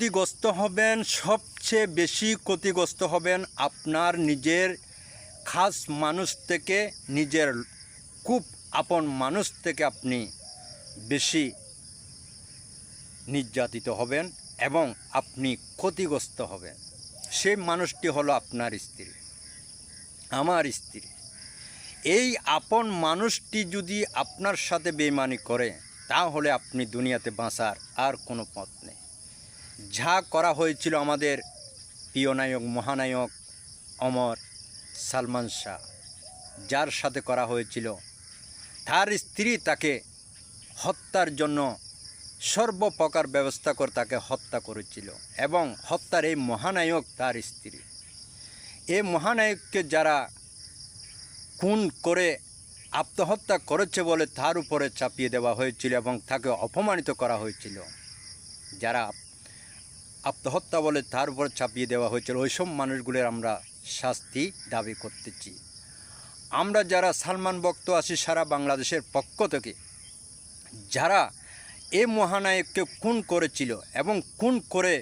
ক্ষতিগ্রস্ত হবেন, সবচেয়ে বেশি ক্ষতিগ্রস্ত হবেন আপনার নিজের খাস মানুষ থেকে, নিজের খুব আপন মানুষ থেকে আপনি বেশি নির্যাতিত হবেন এবং আপনি ক্ষতিগ্রস্ত হবেন। সেই মানুষটি হলো আপনার স্ত্রী, আমার স্ত্রী। এই আপন মানুষটি যদি আপনার সাথে বেইমানি করে, তাহলে আপনি দুনিয়াতে বাঁচার আর কোনো পথ নেই। যা করা হয়েছিল আমাদের প্রিয় নায়ক, মহানায়ক অমর সালমান শাহ, যার সাথে করা হয়েছিল, তার স্ত্রী তাকে হত্যার জন্য সর্বপ্রকার ব্যবস্থা করে তাকে হত্যা করেছিল এবং হত্যার এই মহানায়ক তার স্ত্রী। এই মহানায়ককে যারা খুন করে আত্মহত্যা করেছে বলে তার উপরে চাপিয়ে দেওয়া হয়েছিল এবং তাকে অপমানিত করা হয়েছিল। যারা আত্মহত্যা বলে তার উপর চাপিয়ে দেওয়া হয়েছিল, ওইসব মানুষগুলোর আমরা শাস্তি দাবি করতেছি। আমরা যারা সালমান ভক্ত আছি সারা বাংলাদেশের পক্ষ থেকে, যারা এই মহানায়ককে খুন করেছিল এবং খুন করে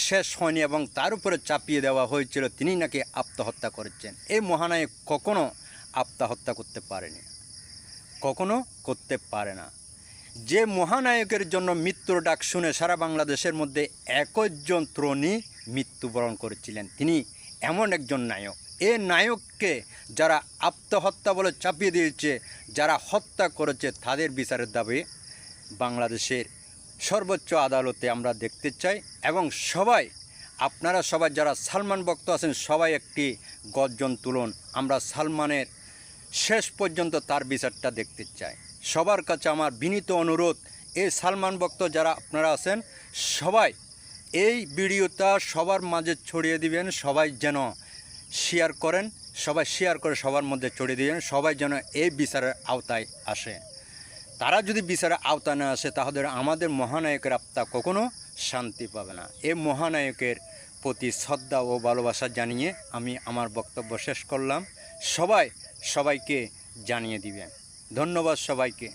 শেষ হয়নি এবং তার উপরে চাপিয়ে দেওয়া হয়েছিল তিনি নাকি আত্মহত্যা করেছেন, এই মহানায়ক কখনো আত্মহত্যা করতে পারেনি, কখনো করতে পারে না। যে মহানায়কের জন্য মৃত্যুর ডাক শুনে সারা বাংলাদেশের মধ্যে 21 জন তরুণী মৃত্যুবরণ করেছিলেন, তিনি এমন একজন নায়ক। এই নায়ককে যারা আত্মহত্যা বলে চাপিয়ে দিয়েছে, যারা হত্যা করেছে, তাদের বিচারের দাবি বাংলাদেশের সর্বোচ্চ আদালতে আমরা দেখতে চাই। এবং সবাই, আপনারা সবাই যারা সালমান ভক্ত আছেন, সবাই একটি গর্জন তুলুন। আমরা সালমানের শেষ পর্যন্ত তার বিচারটা দেখতে চাই। সবার কাছে আমার বিনীত অনুরোধ, এই সালমান ভক্ত যারা আপনারা আছেন, সবাই এই ভিডিওটা সবার মাঝে ছড়িয়ে দিবেন। সবাই যেন শেয়ার করেন, সবাই শেয়ার করে সবার মধ্যে ছড়িয়ে দিবেন, সবাই যেন এই বিচারের আওতায় আসে। তারা যদি বিচারের আওতায় না আসে, তাহলে আমাদের মহানায়কের আত্মা কখনো শান্তি পাবে না। এই মহানায়কের প্রতি শ্রদ্ধা ও ভালোবাসা জানিয়ে আমি আমার বক্তব্য শেষ করলাম। সবাই সবাইকে জানিয়ে দিবেন। ধন্যবাদ সবাইকে।